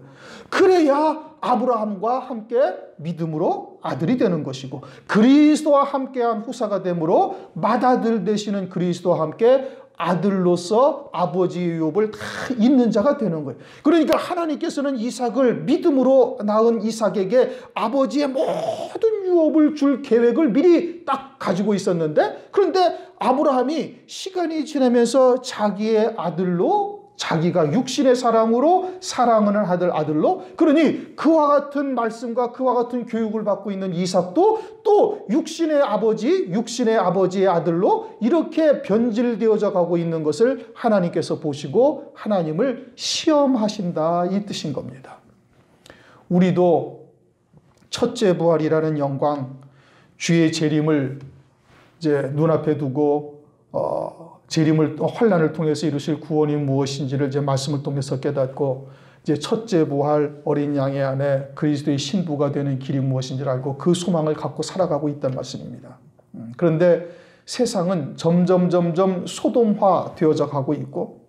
그래야 아브라함과 함께 믿음으로 아들이 되는 것이고, 그리스도와 함께한 후사가 되므로 맏아들 되시는 그리스도와 함께 아들로서 아버지의 유업을 다 잇는 자가 되는 거예요. 그러니까 하나님께서는 이삭을 믿음으로 낳은 이삭에게 아버지의 모든 유업을 줄 계획을 미리 딱 가지고 있었는데, 그런데 아브라함이 시간이 지나면서 자기의 아들로, 자기가 육신의 사랑으로 사랑하는 아들로, 그러니 그와 같은 말씀과 그와 같은 교육을 받고 있는 이삭도 또 육신의 아버지의 아들로 이렇게 변질되어져 가고 있는 것을 하나님께서 보시고 하나님을 시험하신다, 이 뜻인 겁니다. 우리도 첫째 부활이라는 영광, 주의 재림을 이제 눈앞에 두고 재림을, 환난을 통해서 이루실 구원이 무엇인지를 이제 말씀을 통해서 깨닫고, 이제 첫째 부활 어린 양의 안에 그리스도의 신부가 되는 길이 무엇인지를 알고 그 소망을 갖고 살아가고 있다는 말씀입니다. 그런데 세상은 점점 소돔화 되어져 가고 있고,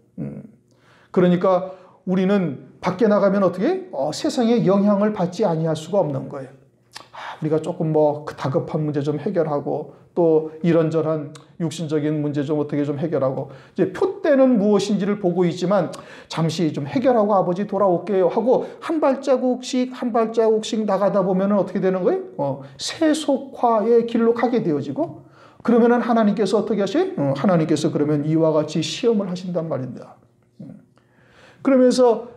그러니까 우리는 밖에 나가면 어떻게? 세상의 영향을 받지 아니할 수가 없는 거예요. 우리가 조금 다급한 문제 좀 해결하고, 또 이런저런 육신적인 문제 좀 어떻게 좀 해결하고, 이제 표대는 무엇인지를 보고 있지만 잠시 좀 해결하고 아버지 돌아올게요 하고 한 발자국씩 나가다 보면은 어떻게 되는 거예요? 세속화의 길로 가게 되어지고, 그러면은 하나님께서 어떻게 하셔요? 하나님께서 그러면 이와 같이 시험을 하신단 말입니다. 그러면서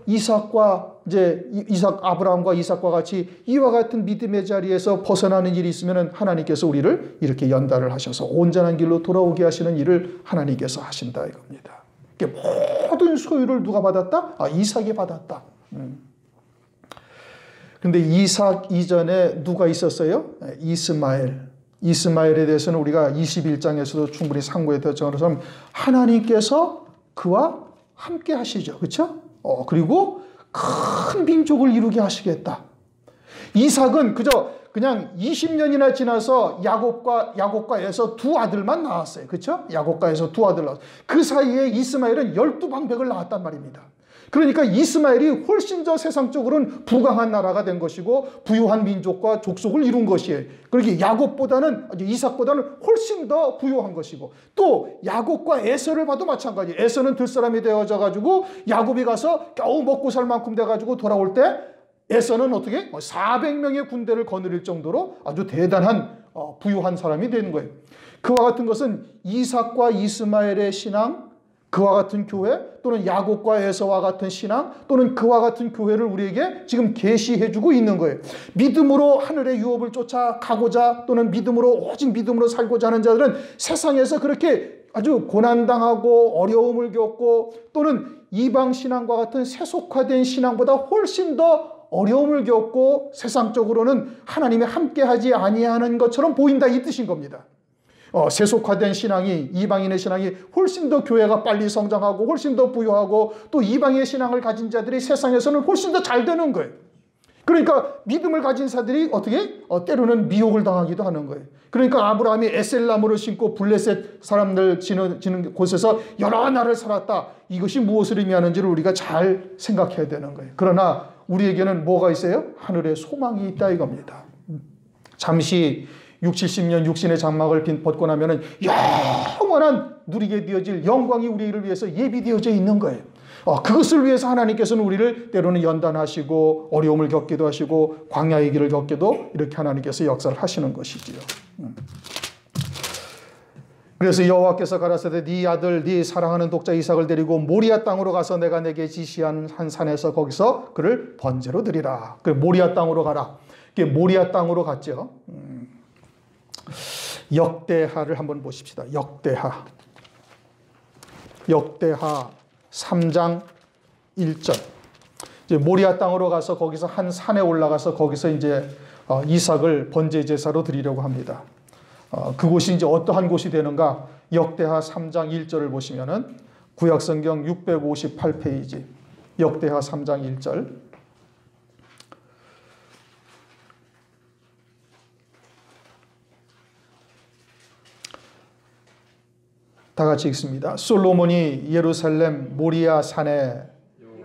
아브라함과 이삭과 같이 이와 같은 믿음의 자리에서 벗어나는 일이 있으면 하나님께서 우리를 이렇게 연단을 하셔서 온전한 길로 돌아오게 하시는 일을 하나님께서 하신다, 이겁니다. 모든 소유를 누가 받았다? 이삭이 받았다. 그런데 이삭 이전에 누가 있었어요? 이스마엘에 대해서는 우리가 21장에서도 충분히 상고했던 것처럼 하나님께서 그와 함께 하시죠. 그렇죠? 그리고 큰 민족을 이루게 하시겠다. 이삭은 그냥 20년이나 지나서 야곱과 에서 두 아들만 낳았어요. 그렇죠? 야곱과 에서 두 아들 낳았어요. 그 사이에 이스마엘은 12방백을 낳았단 말입니다. 그러니까 이스마엘이 훨씬 더 세상적으로는 부강한 나라가 된 것이고 부유한 민족과 족속을 이룬 것이에요. 그렇게 이삭보다는 훨씬 더 부유한 것이고, 또 야곱과 에서를 봐도 마찬가지예요. 에서는 들사람이 되어져 가지고 야곱이 가서 겨우 먹고 살 만큼 돼 가지고 돌아올 때 에서는 어떻게 400명의 군대를 거느릴 정도로 아주 대단한 부유한 사람이 되는 거예요. 그와 같은 것은 이삭과 이스마엘의 신앙, 그와 같은 교회, 또는 야곱과 에서와 같은 신앙, 또는 그와 같은 교회를 우리에게 지금 계시해주고 있는 거예요. 믿음으로 하늘의 유업을 쫓아가고자, 또는 오직 믿음으로 살고자 하는 자들은 세상에서 그렇게 아주 고난당하고 어려움을 겪고, 또는 이방 신앙과 같은 세속화된 신앙보다 훨씬 더 어려움을 겪고 세상적으로는 하나님이 함께하지 아니하는 것처럼 보인다, 이 뜻인 겁니다. 세속화된 신앙이, 이방인의 신앙이 훨씬 더 교회가 빨리 성장하고 훨씬 더 부유하고, 또 이방의 신앙을 가진 자들이 세상에서는 훨씬 더 잘 되는 거예요. 그러니까 믿음을 가진 사들이 어떻게? 때로는 미혹을 당하기도 하는 거예요. 그러니까 아브라함이 에셀나무를 심고 블레셋 사람들 지는 곳에서 여러 날을 살았다. 이것이 무엇을 의미하는지를 우리가 잘 생각해야 되는 거예요. 그러나 우리에게는 뭐가 있어요? 하늘에 소망이 있다 이겁니다. 잠시 60, 70년 육신의 장막을 벗고 나면은 영원한 누리게 되어질 영광이 우리를 위해서 예비되어져 있는 거예요. 그것을 위해서 하나님께서는 우리를 때로는 연단하시고 어려움을 겪기도 하시고 광야의 길을 겪기도 이렇게 하나님께서 역사를 하시는 것이지요. 그래서 여호와께서 가라사대 네 아들 네 사랑하는 독자 이삭을 데리고 모리아 땅으로 가서 내가 내게 지시한 한 산에서 거기서 그를 번제로 드리라. 그 모리아 땅으로 가라. 모리아 땅으로 갔죠. 역대하를 한번 보십시다. 역대하 3장 1절. 이제 모리아 땅으로 가서 거기서 한 산에 올라가서 거기서 이제 이삭을 번제 제사로 드리려고 합니다. 그곳이 이제 어떠한 곳이 되는가? 역대하 3장 1절을 보시면은 구약성경 658페이지 역대하 3장 1절. 다 같이 읽습니다. 솔로몬이 예루살렘 모리아 산에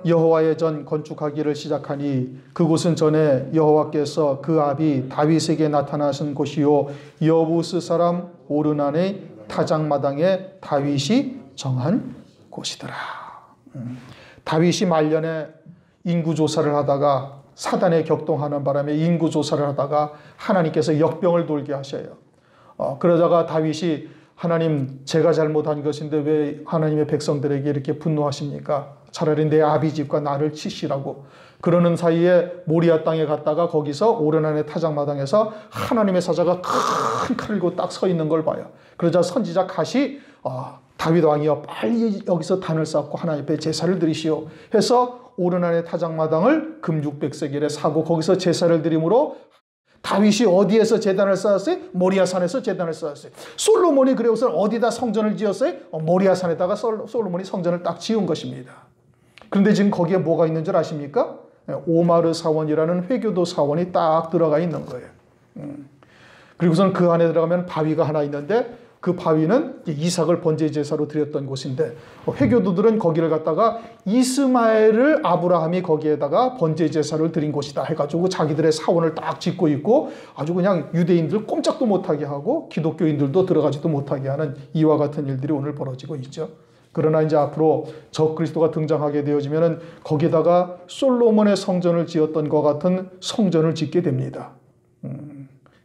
여호와의 전 건축하기를 시작하니 그곳은 전에 여호와께서 그 아비 다윗에게 나타나신 곳이요 여부스 사람 오르난의 타작마당에 다윗이 정한 곳이더라. 다윗이 말년에 인구조사를 하다가 사단에 격동하는 바람에 인구조사를 하다가 하나님께서 역병을 돌게 하셔요. 그러다가 다윗이 하나님 제가 잘못한 것인데 왜 하나님의 백성들에게 이렇게 분노하십니까? 차라리 내 아비 집과 나를 치시라고. 그러는 사이에 모리아 땅에 갔다가 거기서 오르난의 타작마당에서 하나님의 사자가 큰 칼을 들고 딱 서 있는 걸 봐요. 그러자 선지자 갓이 다윗 왕이여 빨리 여기서 단을 쌓고 하나님 앞에 제사를 드리시오 해서 오르난의 타작마당을 금 600세겔에 사고 거기서 제사를 드림으로 다윗이 어디에서 제단을 쌓았어요? 모리아산에서 제단을 쌓았어요. 솔로몬이 그래서 어디다 성전을 지었어요? 모리아산에다가 솔로몬이 성전을 딱 지은 것입니다. 그런데 지금 거기에 뭐가 있는 줄 아십니까? 오마르 사원이라는 회교도 사원이 딱 들어가 있는 거예요. 그리고선 그 안에 들어가면 바위가 하나 있는데 그 바위는 이삭을 번제 제사로 드렸던 곳인데 회교도들은 거기를 갖다가 이스마엘을 아브라함이 거기에다가 번제 제사를 드린 곳이다 해가지고 자기들의 사원을 딱 짓고 있고 아주 그냥 유대인들 꼼짝도 못하게 하고 기독교인들도 들어가지도 못하게 하는 이와 같은 일들이 오늘 벌어지고 있죠. 그러나 이제 앞으로 적그리스도가 등장하게 되어지면은 거기다가 솔로몬의 성전을 지었던 것 같은 성전을 짓게 됩니다.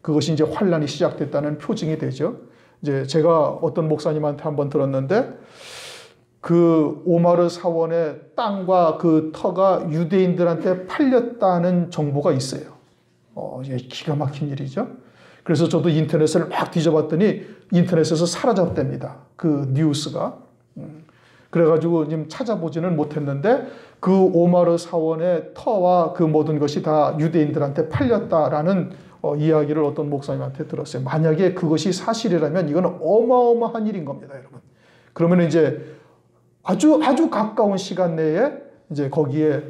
그것이 이제 환란이 시작됐다는 표징이 되죠. 이제 제가 어떤 목사님한테 한번 들었는데 그 오마르 사원의 땅과 그 터가 유대인들한테 팔렸다는 정보가 있어요. 기가 막힌 일이죠. 그래서 저도 인터넷을 막 뒤져봤더니 인터넷에서 사라졌답니다. 그 뉴스가. 그래가지고 지금 찾아보지는 못했는데 그 오마르 사원의 터와 그 모든 것이 다 유대인들한테 팔렸다라는 이야기를 어떤 목사님한테 들었어요. 만약에 그것이 사실이라면 이건 어마어마한 일인 겁니다, 여러분. 그러면 이제 아주 가까운 시간 내에 이제 거기에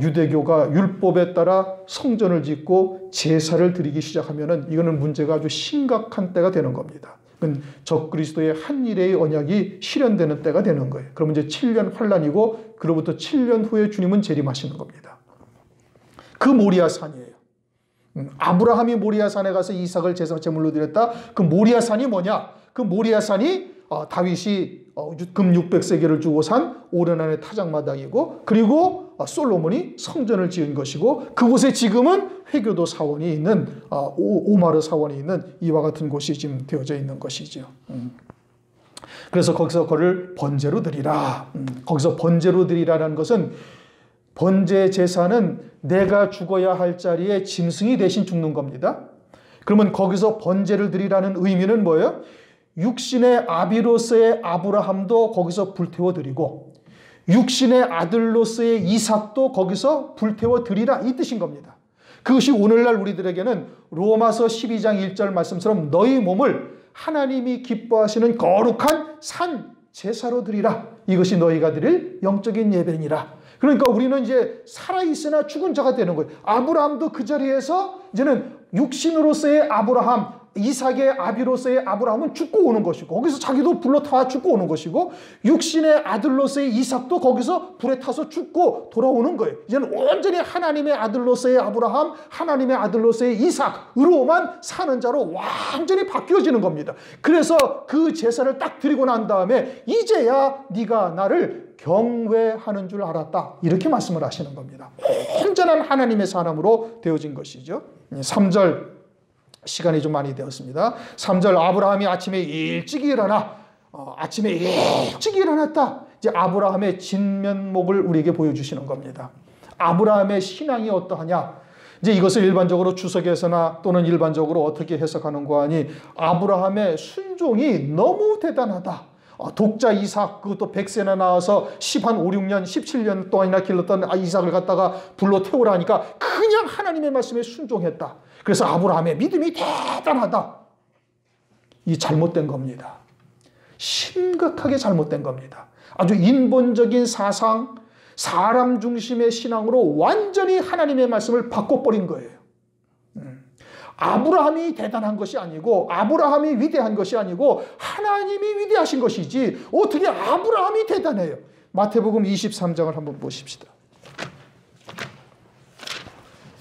유대교가 율법에 따라 성전을 짓고 제사를 드리기 시작하면은 이거는 문제가 아주 심각한 때가 되는 겁니다. 적그리스도의 한 일의 언약이 실현되는 때가 되는 거예요. 그러면 이제 7년 환란이고 그로부터 7년 후에 주님은 재림하시는 겁니다. 그 모리아산이에요. 아브라함이 모리아산에 가서 이삭을 제물로 드렸다. 그 모리아산이 뭐냐? 그 모리아산이 다윗이 금 600세겔을 주고 산 오르난의 타작마당이고 그리고 솔로몬이 성전을 지은 것이고 그곳에 지금은 회교도 사원이 있는 오마르 사원이 있는 이와 같은 곳이 지금 되어져 있는 것이죠. 그래서 거기서 그를 번제로 드리라. 거기서 번제로 드리라는 것은 번제 제사는 내가 죽어야 할 자리에 짐승이 대신 죽는 겁니다. 그러면 거기서 번제를 드리라는 의미는 뭐예요? 육신의 아비로서의 아브라함도 거기서 불태워 드리고 육신의 아들로서의 이삭도 거기서 불태워 드리라 이 뜻인 겁니다. 그것이 오늘날 우리들에게는 로마서 12장 1절 말씀처럼 너희 몸을 하나님이 기뻐하시는 거룩한 산 제사로 드리라. 이것이 너희가 드릴 영적인 예배니라. 그러니까 우리는 이제 살아있으나 죽은 자가 되는 거예요. 아브라함도 그 자리에서 이제는 육신으로서의 아브라함, 이삭의 아비로서의 아브라함은 죽고 오는 것이고, 거기서 자기도 불로 타 죽고 오는 것이고, 육신의 아들로서의 이삭도 거기서 불에 타서 죽고 돌아오는 거예요. 이제는 온전히 하나님의 아들로서의 아브라함, 하나님의 아들로서의 이삭으로만 사는 자로 완전히 바뀌어지는 겁니다. 그래서 그 제사를 딱 드리고 난 다음에 이제야 네가 나를 경외하는 줄 알았다, 이렇게 말씀을 하시는 겁니다. 온전한 하나님의 사람으로 되어진 것이죠. 3절 시간이 좀 많이 되었습니다. 3절 아브라함이 아침에 일찍 일어나, 아침에 일찍 일어났다. 이제 아브라함의 진면목을 우리에게 보여주시는 겁니다. 아브라함의 신앙이 어떠하냐? 이제 이것을 일반적으로 주석에서나 또는 일반적으로 어떻게 해석하는가 하니, 아브라함의 순종이 너무 대단하다. 독자 이삭, 그것도 100세나 나와서 5, 6년, 17년 동안이나 길렀던 이삭을 갖다가 불로 태우라 하니까 그냥 하나님의 말씀에 순종했다. 그래서 아브라함의 믿음이 대단하다. 이 잘못된 겁니다. 심각하게 잘못된 겁니다. 아주 인본적인 사상, 사람 중심의 신앙으로 완전히 하나님의 말씀을 바꿔버린 거예요. 아브라함이 대단한 것이 아니고, 아브라함이 위대한 것이 아니고 하나님이 위대하신 것이지 어떻게 아브라함이 대단해요. 마태복음 23장을 한번 보십시다.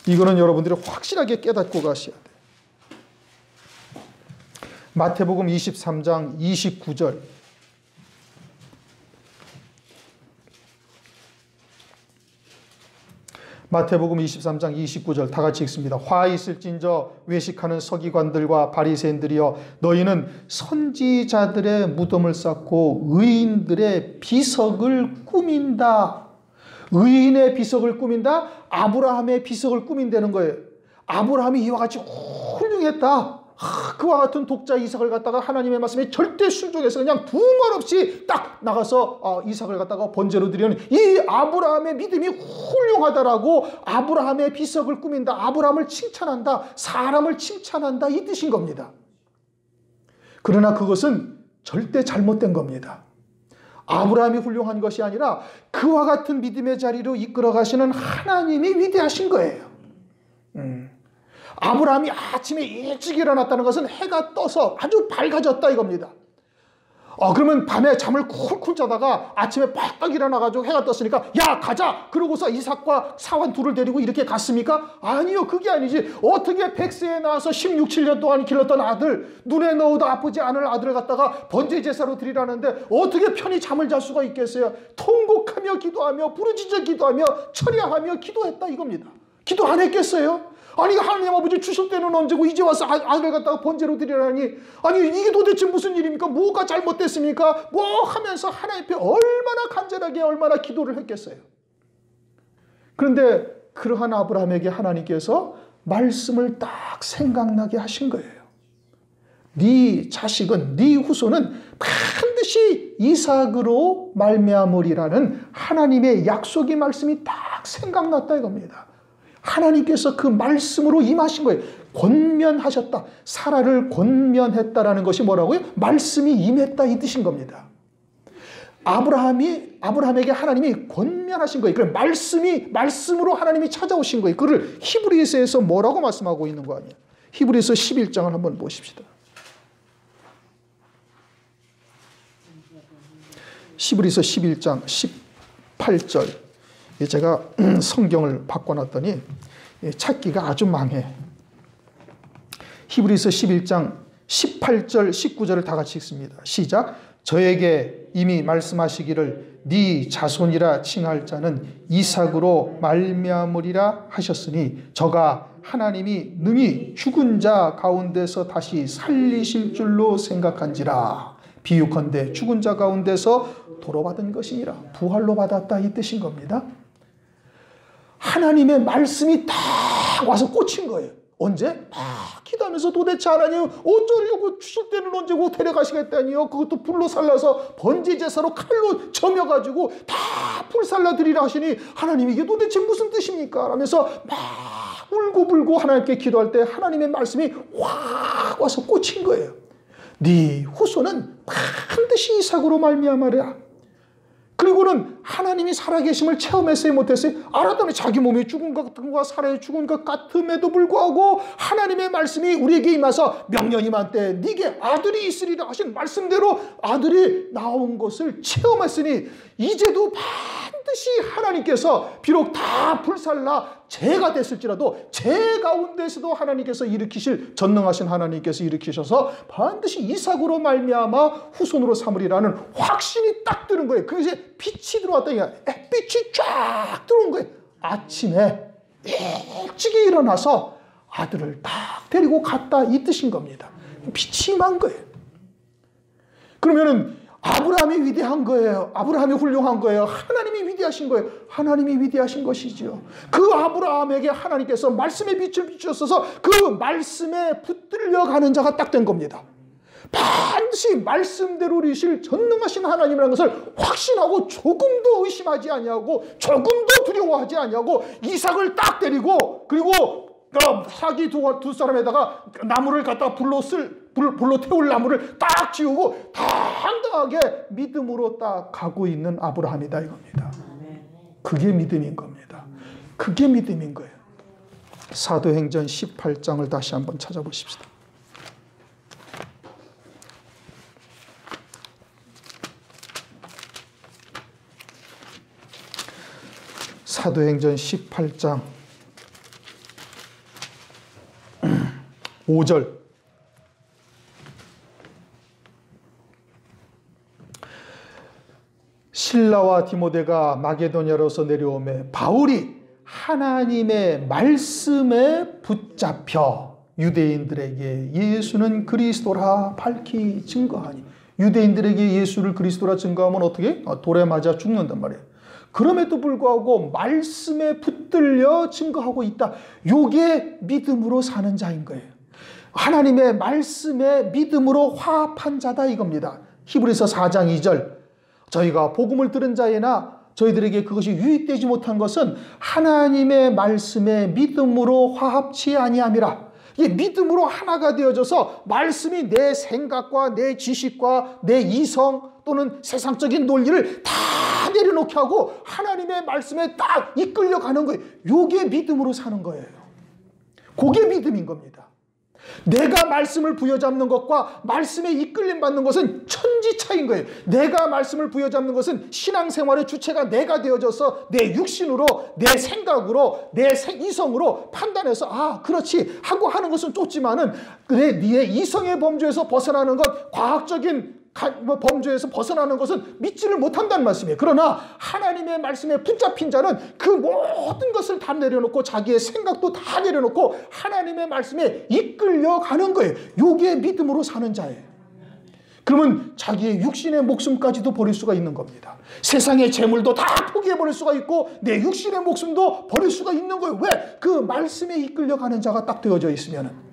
이거는 여러분들이 확실하게 깨닫고 가셔야 돼요. 마태복음 23장 29절. 마태복음 23장 29절 다 같이 읽습니다. 화 있을진저 외식하는 서기관들과 바리새인들이여, 너희는 선지자들의 무덤을 쌓고 의인들의 비석을 꾸민다. 의인의 비석을 꾸민다? 아브라함의 비석을 꾸민다는 거예요. 아브라함이 이와 같이 훌륭했다. 그와 같은 독자 이삭을 갖다가 하나님의 말씀에 절대 순종해서 그냥 두말 없이 딱 나가서 이삭을 갖다가 번제로 드리는 이 아브라함의 믿음이 훌륭하다라고 아브라함의 비석을 꾸민다. 아브라함을 칭찬한다. 사람을 칭찬한다. 이 뜻인 겁니다. 그러나 그것은 절대 잘못된 겁니다. 아브라함이 훌륭한 것이 아니라 그와 같은 믿음의 자리로 이끌어 가시는 하나님이 위대하신 거예요. 아브라함이 아침에 일찍 일어났다는 것은 해가 떠서 아주 밝아졌다 이겁니다. 그러면 밤에 잠을 쿨쿨 자다가 아침에 빨딱 일어나가지고 해가 떴으니까 야 가자 그러고서 이삭과 사환 둘을 데리고 이렇게 갔습니까? 아니요, 그게 아니지. 어떻게 100세에 나와서 16, 7년 동안 길렀던 아들, 눈에 넣어도 아프지 않을 아들을 갖다가 번제 제사로 드리라는데 어떻게 편히 잠을 잘 수가 있겠어요? 통곡하며 기도하며 부르짖어 기도하며 철야하며 기도했다 이겁니다. 기도 안 했겠어요? 아니 하나님 아버지 주실 때는 언제고 이제 와서 아들을 갖다가 번제로 드리라니, 아니 이게 도대체 무슨 일입니까? 뭐가 잘못됐습니까? 뭐 하면서 하나님 앞에 얼마나 간절하게 얼마나 기도를 했겠어요. 그런데 그러한 아브라함에게 하나님께서 말씀을 딱 생각나게 하신 거예요. 네 자식은, 네 후손은 반드시 이삭으로 말미암으리라는 하나님의 약속의 말씀이 딱 생각났다 이겁니다. 하나님께서 그 말씀으로 임하신 거예요. 권면하셨다. 사라를 권면했다라는 것이 뭐라고요? 말씀이 임했다 이 뜻인 겁니다. 아브라함에게 하나님이 권면하신 거예요. 그래 말씀으로 하나님이 찾아오신 거예요. 그를 히브리서에서 뭐라고 말씀하고 있는 거 아니에요? 히브리서 11장을 한번 보십시다. 히브리서 11장 18절. 제가 성경을 바꿔놨더니 찾기가 아주 망해. 히브리서 11장 18절 19절을 다 같이 읽습니다. 시작. 저에게 이미 말씀하시기를 네 자손이라 칭할 자는 이삭으로 말미암으리라 하셨으니 저가 하나님이 능히 죽은 자 가운데서 다시 살리실 줄로 생각한지라. 비유컨대 죽은 자 가운데서 도로 받은 것이니라. 부활로 받았다 이 뜻인 겁니다. 하나님의 말씀이 딱 와서 꽂힌 거예요. 언제? 기도하면서 도대체 하나님 어쩌려고 주실 때는 언제고 데려가시겠다니요. 그것도 불로 살라서 번제 제사로 칼로 점여가지고 다 불살라 드리라 하시니 하나님 이게 도대체 무슨 뜻입니까? 라면서 막 울고불고 하나님께 기도할 때 하나님의 말씀이 확 와서 꽂힌 거예요. 네 후손은 반드시 이삭으로 말미암으리라. 그리고는 하나님이 살아계심을 체험했어요, 못했어요? 알았더니 자기 몸이 죽은 것 같은 것과 살아야 죽은 것 같음에도 불구하고 하나님의 말씀이 우리에게 임하서 명년 임한 때 네게 아들이 있으리라 하신 말씀대로 아들이 나온 것을 체험했으니 이제도 반드시 하나님께서 비록 다 불살라 죄가 됐을지라도 죄 가운데서도 하나님께서 일으키실 전능하신 하나님께서 일으키셔서 반드시 이삭으로 말미암아 후손으로 삼으리라는 확신이 딱 드는 거예요. 그래서 빛이 들어왔다. 햇빛이 쫙 들어온 거예요. 아침에 일찍이 일어나서 아들을 딱 데리고 갔다 이 뜻인 겁니다. 빛이 임한 거예요. 그러면은 아브라함이 위대한 거예요. 아브라함이 훌륭한 거예요. 하나님이 위대하신 거예요. 하나님이 위대하신 것이죠. 그 아브라함에게 하나님께서 말씀의 빛을 비추셔서 그 말씀에 붙들려 가는 자가 딱 된 겁니다. 반드시 말씀대로 이루실 전능하신 하나님이라는 것을 확신하고 조금도 의심하지 아니하고 조금도 두려워하지 아니하고 이삭을 딱 데리고 그리고 사기 두 사람에다가 나무를 갖다 불로 태울 나무를 딱 지우고 당당하게 믿음으로 딱 가고 있는 아브라함이다 이겁니다. 그게 믿음인 겁니다. 그게 믿음인 거예요. 사도행전 18장을 다시 한번 찾아보십시다. 사도행전 18장 5절 실라와 디모데가 마게도냐로서 내려오매 바울이 하나님의 말씀에 붙잡혀 유대인들에게 예수는 그리스도라 밝히 증거하니 유대인들에게 예수를 그리스도라 증거하면 어떻게? 돌에 맞아 죽는단 말이에요. 그럼에도 불구하고 말씀에 붙들려 증거하고 있다. 요게 믿음으로 사는 자인 거예요. 하나님의 말씀에 믿음으로 화합한 자다 이겁니다. 히브리서 4장 2절 저희가 복음을 들은 자에나 저희들에게 그것이 유익되지 못한 것은 하나님의 말씀에 믿음으로 화합치 아니함이라. 이 믿음으로 하나가 되어져서 말씀이 내 생각과 내 지식과 내 이성 또는 세상적인 논리를 다 내려놓게 하고 하나님의 말씀에 딱 이끌려가는 거예요. 이게 믿음으로 사는 거예요. 그게 믿음인 겁니다. 내가 말씀을 부여잡는 것과 말씀에 이끌림 받는 것은 천지 차이인 거예요. 내가 말씀을 부여잡는 것은 신앙생활의 주체가 내가 되어져서 내 육신으로 내 생각으로 내 이성으로 판단해서 아 그렇지 하고 하는 것은 좋지만은 네 이성의 범주에서 벗어나는 것 과학적인 범주에서 벗어나는 것은 믿지를 못한다는 말씀이에요. 그러나 하나님의 말씀에 붙잡힌 자는 그 모든 것을 다 내려놓고 자기의 생각도 다 내려놓고 하나님의 말씀에 이끌려가는 거예요. 이게 믿음으로 사는 자예요. 그러면 자기의 육신의 목숨까지도 버릴 수가 있는 겁니다. 세상의 재물도 다 포기해버릴 수가 있고 내 육신의 목숨도 버릴 수가 있는 거예요. 왜? 그 말씀에 이끌려가는 자가 딱 되어져 있으면.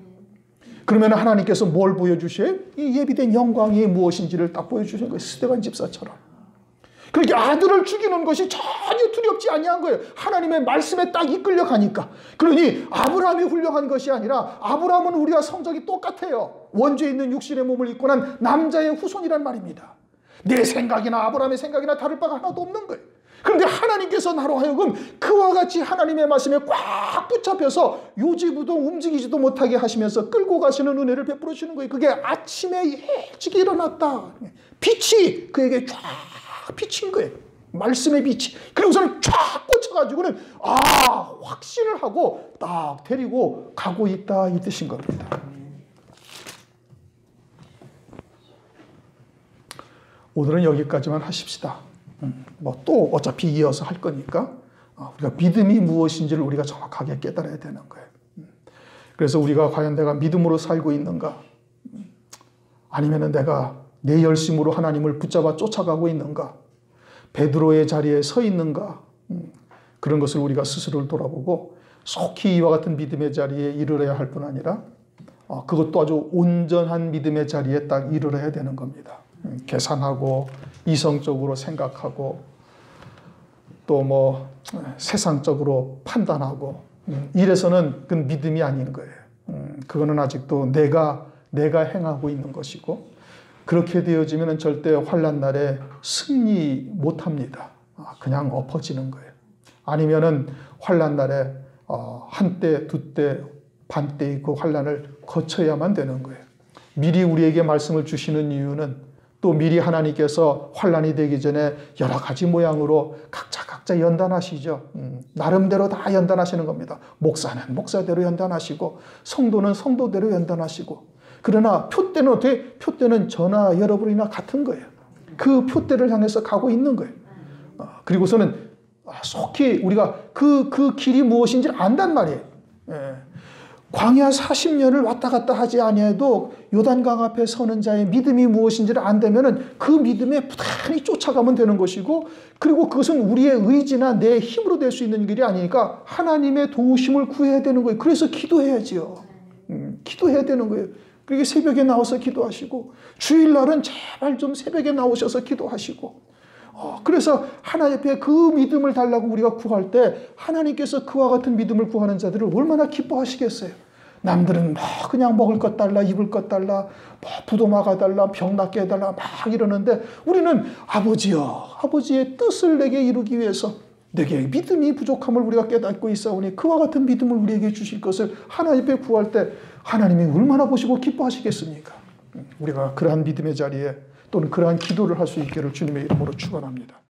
그러면 하나님께서 뭘 보여주셔요? 이 예비된 영광이 무엇인지를 딱 보여주신 거예요. 스데반 집사처럼. 그렇게 아들을 죽이는 것이 전혀 두렵지 아니한 거예요. 하나님의 말씀에 딱 이끌려가니까. 그러니 아브라함이 훌륭한 것이 아니라 아브라함은 우리와 성적이 똑같아요. 원죄 있는 육신의 몸을 입고 난 남자의 후손이란 말입니다. 내 생각이나 아브라함의 생각이나 다를 바가 하나도 없는 거예요. 그런데 하나님께서 나로 하여금 그와 같이 하나님의 말씀에 꽉 붙잡혀서 요지부동 움직이지도 못하게 하시면서 끌고 가시는 은혜를 베풀어 주시는 거예요. 그게 아침에 일찍 일어났다. 빛이 그에게 쫙 비친 거예요. 말씀의 빛이. 그리고서는 쫙 꽂혀가지고는 확신을 하고 딱 데리고 가고 있다 이 뜻인 겁니다. 오늘은 여기까지만 하십시다. 또 어차피 이어서 할 거니까 우리가 믿음이 무엇인지를 우리가 정확하게 깨달아야 되는 거예요. 그래서 우리가 과연 내가 믿음으로 살고 있는가? 아니면 내가 내 열심으로 하나님을 붙잡아 쫓아가고 있는가? 베드로의 자리에 서 있는가? 그런 것을 우리가 스스로를 돌아보고 속히 이와 같은 믿음의 자리에 이르러야 할 뿐 아니라 그것도 아주 온전한 믿음의 자리에 딱 이르러야 되는 겁니다. 계산하고 이성적으로 생각하고 또 세상적으로 판단하고 이래서는 그건 믿음이 아닌 거예요. 그거는 아직도 내가 행하고 있는 것이고 그렇게 되어지면 절대 환난 날에 승리 못합니다. 그냥 엎어지는 거예요. 아니면은 환난 날에 한때, 두때, 반때 그 환난을 거쳐야만 되는 거예요. 미리 우리에게 말씀을 주시는 이유는 또 미리 하나님께서 환난이 되기 전에 여러 가지 모양으로 각자 연단하시죠. 나름대로 다 연단하시는 겁니다. 목사는 목사대로 연단하시고 성도는 성도대로 연단하시고, 그러나 표대는 어떻게? 표대는 저나 여러분이나 같은 거예요. 그 표대를 향해서 가고 있는 거예요. 그리고서는 속히 우리가 그 길이 무엇인지 안단 말이에요. 광야 40년을 왔다 갔다 하지 아니해도 요단강 앞에 서는 자의 믿음이 무엇인지를 안다면은 그 믿음에 부단히 쫓아가면 되는 것이고, 그리고 그것은 우리의 의지나 내 힘으로 될 수 있는 길이 아니니까 하나님의 도우심을 구해야 되는 거예요. 그래서 기도해야지요. 기도해야 되는 거예요. 그러니까 새벽에 나와서 기도하시고, 주일날은 제발 좀 새벽에 나오셔서 기도하시고, 그래서 하나님 앞에 그 믿음을 달라고 우리가 구할 때 하나님께서 그와 같은 믿음을 구하는 자들을 얼마나 기뻐하시겠어요. 남들은 그냥 먹을 것 달라, 입을 것 달라, 부도마가 달라, 병 낫게 해달라 막 이러는데, 우리는 아버지여, 아버지의 뜻을 내게 이루기 위해서 내게 믿음이 부족함을 우리가 깨닫고 있사오니 그와 같은 믿음을 우리에게 주실 것을 하나님 앞에 구할 때 하나님이 얼마나 보시고 기뻐하시겠습니까? 우리가 그러한 믿음의 자리에 또는 그러한 기도를 할 수 있기를 주님의 이름으로 축원합니다.